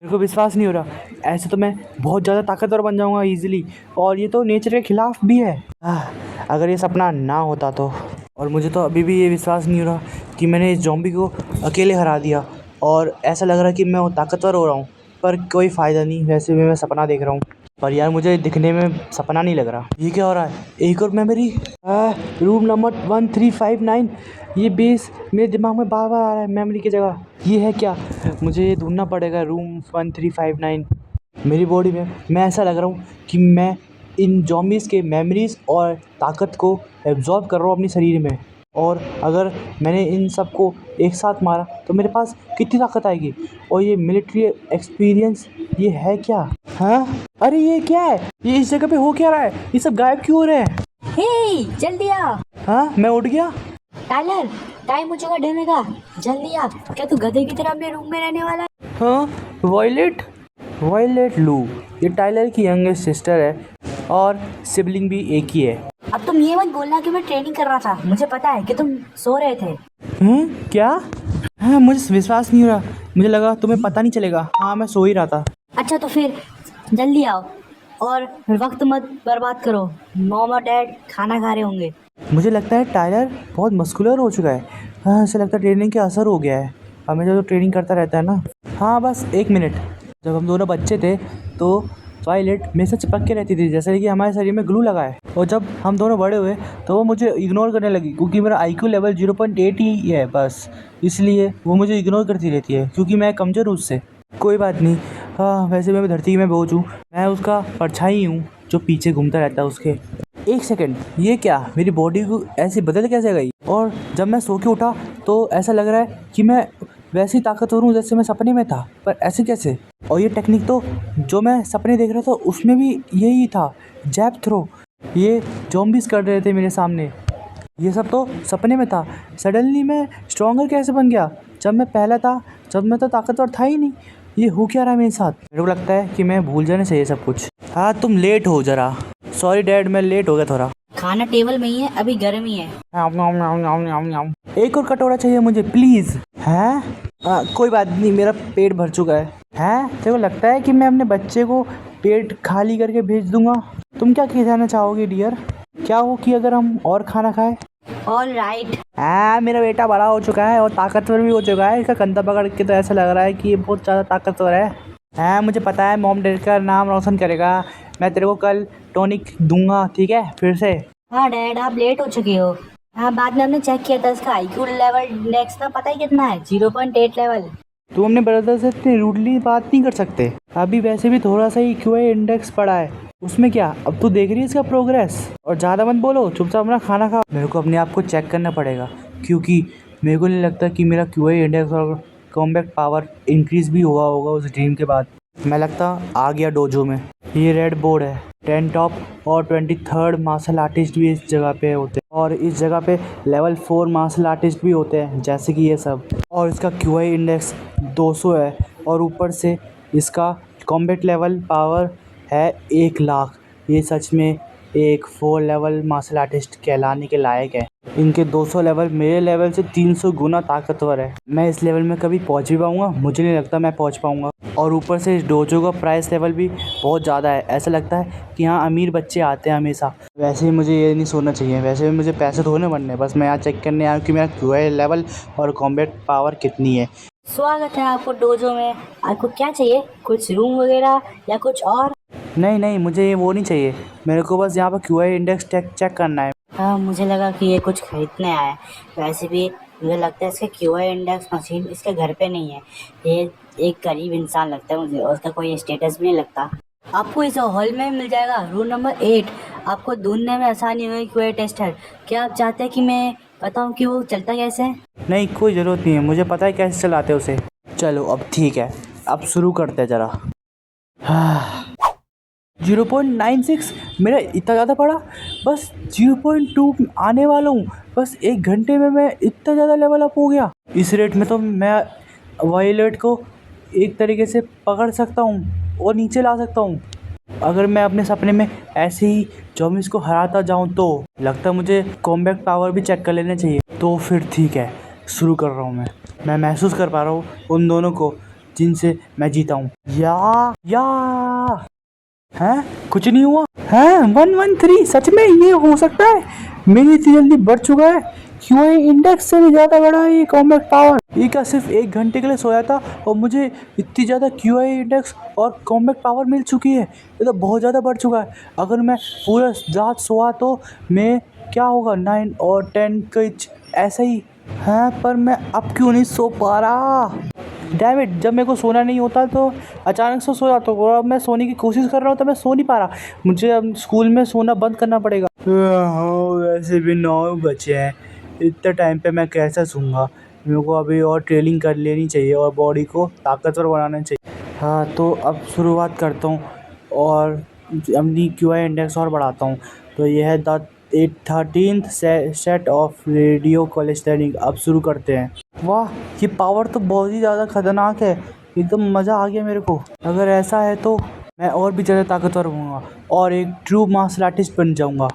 मेरे को विश्वास नहीं हो रहा, ऐसे तो मैं बहुत ज़्यादा ताकतवर बन जाऊंगा इजीली, और ये तो नेचर के खिलाफ भी है। अगर ये सपना ना होता तो। और मुझे तो अभी भी ये विश्वास नहीं हो रहा कि मैंने इस ज़ॉम्बी को अकेले हरा दिया, और ऐसा लग रहा है कि मैं वो ताकतवर हो रहा हूँ, पर कोई फ़ायदा नहीं, वैसे भी मैं सपना देख रहा हूँ। पर यार मुझे दिखने में सपना नहीं लग रहा। ये क्या हो रहा है? एक और मेमोरी। Room number 1359। ये बेस मेरे दिमाग में बार बार आ रहा है मेमोरी की जगह। ये है क्या? मुझे ये ढूंढना पड़ेगा रूम 1359 मेरी बॉडी में। मैं ऐसा लग रहा हूँ कि मैं इन जॉम्बीज़ के मेमोरीज़ और ताकत को एब्जॉर्ब कर रहा हूँ अपने शरीर में। और अगर मैंने इन सब को एक साथ मारा तो मेरे पास कितनी ताकत आएगी। और ये मिलिट्री एक्सपीरियंस, ये है क्या? हाँ, अरे ये क्या है? ये इस जगह पे हो क्या रहा है? ये सब गायब क्यों हो रहे हैं? हे जल्दी आ। हाँ, मैं उठ गया। टाइलर, टाइम हो चुका डरने का, जल्दी आ। क्या तू गधे की तरह अपने रूम में रहने वाला है? हाँ, वॉयलेट। वॉयलेट लू, ये टाइलर की यंगेस्ट सिस्टर है, और सिबलिंग भी एक ही है। अब तुम ये मत बोलना कि मैं ट्रेनिंग कर रहा था, मुझे पता है कि तुम सो रहे थे। क्या? हाँ, मुझे विश्वास नहीं हो रहा। मुझे लगा तुम्हें पता नहीं चलेगा। हाँ, मैं सो ही रहा था। अच्छा तो फिर जल्दी आओ और वक्त मत बर्बाद करो। मॉम और डैड खाना खा रहे होंगे। मुझे लगता है टाइलर बहुत मस्कुलर हो चुका है। हाँ, ऐसा लगता है ट्रेनिंग का असर हो गया है। हमेशा तो ट्रेनिंग करता रहता है ना। हाँ, बस एक मिनट। जब हम दोनों बच्चे थे तो टॉयलेट मेरे से चिपक के रहती थी, जैसे कि हमारे शरीर में ग्लू लगा है। और जब हम दोनों बड़े हुए तो वो मुझे इग्नोर करने लगी, क्योंकि मेरा IQ लेवल 0.8 ही है बस। इसलिए वो मुझे इग्नोर करती रहती है, क्योंकि मैं कमज़ोर हूँ उससे। कोई बात नहीं। हाँ, वैसे मैं धरती में बोझ हूँ। मैं उसका परछाई हूँ जो पीछे घूमता रहता है उसके। एक सेकंड, ये क्या? मेरी बॉडी को ऐसे बदल कैसे गई? और जब मैं सो के उठा तो ऐसा लग रहा है कि मैं वैसी ताकतवर हूँ जैसे मैं सपने में था, पर ऐसे कैसे? और ये टेक्निक तो जो मैं सपने देख रहा था उसमें भी यही था, जैब थ्रो। ये ज़ॉम्बीज़ कर रहे थे मेरे सामने। ये सब तो सपने में था। सडनली मैं स्ट्रॉन्गर कैसे बन गया? जब मैं पहला था, जब मैं तो ताकतवर था ही नहीं। ये हो क्या रहा है मेरे साथ? मेरे को लगता है कि मैं भूल जाना चाहिए सब कुछ। हाँ, तुम लेट हो ज़रा। सॉरी डैड, मैं लेट हो गया थोड़ा। खाना टेबल में ही है, अभी गर्म ही है। एक और कटोरा चाहिए मुझे प्लीज़। हैं? कोई बात नहीं, मेरा पेट भर चुका है। हैं? तेरे को लगता है कि मैं अपने बच्चे को पेट खाली करके भेज दूंगा? तुम क्या कहना चाहोगे डियर? क्या हो कि अगर हम और खाना खाएं? All right. हाँ, मेरा बेटा बड़ा हो चुका है और ताकतवर भी हो चुका है। इसका कंधा पकड़ के तो ऐसा लग रहा है कि ये बहुत ज़्यादा ताकतवर है। हाँ, मुझे पता है, मॉम डैड का नाम रोशन करेगा। मैं तेरे को कल टॉनिक दूंगा, ठीक है? फिर से। हाँ डैड, आप लेट हो चुके हो। हाँ, बाद में हमने चेक किया था, इसका IQ लेवल इंडेक्स ना पता ही कितना है, 0.8 लेवल। तुम अपने ब्रदर से इतनी रूडली बात नहीं कर सकते। अभी वैसे भी थोड़ा सा ही QI इंडेक्स पड़ा है, उसमें क्या? अब तू देख रही है इसका प्रोग्रेस। और ज़्यादा मत बोलो, चुपचाप अपना खाना खाओ। मेरे को अपने आप को चेक करना पड़ेगा, क्योंकि मेरे को नहीं लगता कि मेरा QI इंडेक्स और कॉम्बैट पावर इंक्रीज़ भी हुआ होगा उस ड्रीम के बाद। मैं लगता आ गया डोजो में। ये रेड बोर्ड है। 10 टॉप और 23rd मार्शल आर्टिस्ट भी इस जगह पे होते हैं, और इस जगह पे लेवल 4 मार्शल आर्टिस्ट भी होते हैं, जैसे कि ये सब। और इसका QI इंडेक्स 200 है, और ऊपर से इसका कॉम्बैट लेवल पावर है 1,00,000। ये सच में एक 4 लेवल मार्शल आर्टिस्ट कहलाने के लायक है। इनके 200 लेवल मेरे लेवल से 300 गुना ताकतवर है। मैं इस लेवल में कभी पहुंच भी पाऊंगा? मुझे नहीं लगता मैं पहुंच पाऊंगा। और ऊपर से इस डोजो का प्राइस लेवल भी बहुत ज़्यादा है। ऐसा लगता है कि यहाँ अमीर बच्चे आते हैं हमेशा। वैसे ही मुझे ये नहीं सोचना चाहिए, वैसे भी मुझे पैसे थोड़े बनने, बस मैं यहाँ चेक करने आया हूँ कि मेरा QI लेवल और कॉम्बैट पावर कितनी है। स्वागत है आपको डोजो में। आपको क्या चाहिए, कुछ रूम वगैरह या कुछ और? नहीं नहीं, मुझे ये वो नहीं चाहिए। मेरे को बस यहाँ पर QI इंडेक्स चेक करना है। हाँ, मुझे लगा कि ये कुछ खरीदने आया है। वैसे भी मुझे लगता है इसका QI इंडेक्स मशीन इसके घर पे नहीं है। ये एक गरीब इंसान लगता है मुझे, और उसका कोई स्टेटस भी नहीं लगता। आपको इस हॉल में मिल जाएगा, रूम नंबर 8। आपको ढूंढने में आसानी होगी QI टेस्टर। क्या आप चाहते हैं कि मैं बताऊं कि वो चलता कैसे है? नहीं, कोई ज़रूरत नहीं है, मुझे पता है कैसे चलाते हैं उसे। चलो अब ठीक है, अब शुरू करते हैं ज़रा। 0.96 मेरा इतना ज़्यादा पड़ा? बस 0.2 आने वाला हूँ। बस 1 घंटे में मैं इतना ज़्यादा लेवल अप हो गया। इस रेट में तो मैं वायलेट को एक तरीके से पकड़ सकता हूँ और नीचे ला सकता हूँ। अगर मैं अपने सपने में ऐसे ही जॉम्बीज़ को हराता जाऊँ तो लगता है मुझे कॉम्बैट पावर भी चेक कर लेना चाहिए। तो फिर ठीक है, शुरू कर रहा हूँ मैं। महसूस कर पा रहा हूँ उन दोनों को जिनसे मैं जीता हूँ। या हैं, कुछ नहीं हुआ हैं। 113 सच में ये हो सकता है? मेरी इतनी जल्दी बढ़ चुका है? क्यूआई इंडेक्स से भी ज़्यादा बड़ा है ये कॉम्बैट पावर। ये क्या सिर्फ 1 घंटे के लिए सोया था और मुझे इतनी ज़्यादा क्यूआई इंडेक्स और कॉम्बैट पावर मिल चुकी है? ये तो बहुत ज़्यादा बढ़ चुका है। अगर मैं पूरा रात सोया तो मैं क्या होगा 9 और 10 कुछ ऐसा ही है। पर मैं अब क्यों नहीं सो पा रहा? डैम इट, जब मेरे को सोना नहीं होता तो अचानक से सो जाता हूँ और अब मैं सोने की कोशिश कर रहा हूँ तो मैं सो नहीं पा रहा। मुझे अब स्कूल में सोना बंद करना पड़ेगा। वैसे भी 9 बजे हैं, इतने टाइम पे मैं कैसे सोऊंगा? मेरे को अभी और ट्रेनिंग कर लेनी चाहिए और बॉडी को ताकतवर बनाना चाहिए। हाँ, तो अब शुरुआत करता हूँ और अपनी क्यूआई इंडेक्स और बढ़ाता हूँ। तो यह है the 13th set of radio cholesteric. अब शुरू करते हैं। वाह, ये पावर तो बहुत ही ज़्यादा खतरनाक है। एकदम मज़ा आ गया मेरे को। अगर ऐसा है तो मैं और भी ज़्यादा ताकतवर होऊंगा और एक ट्रू मार्शल आर्टिस्ट बन जाऊंगा।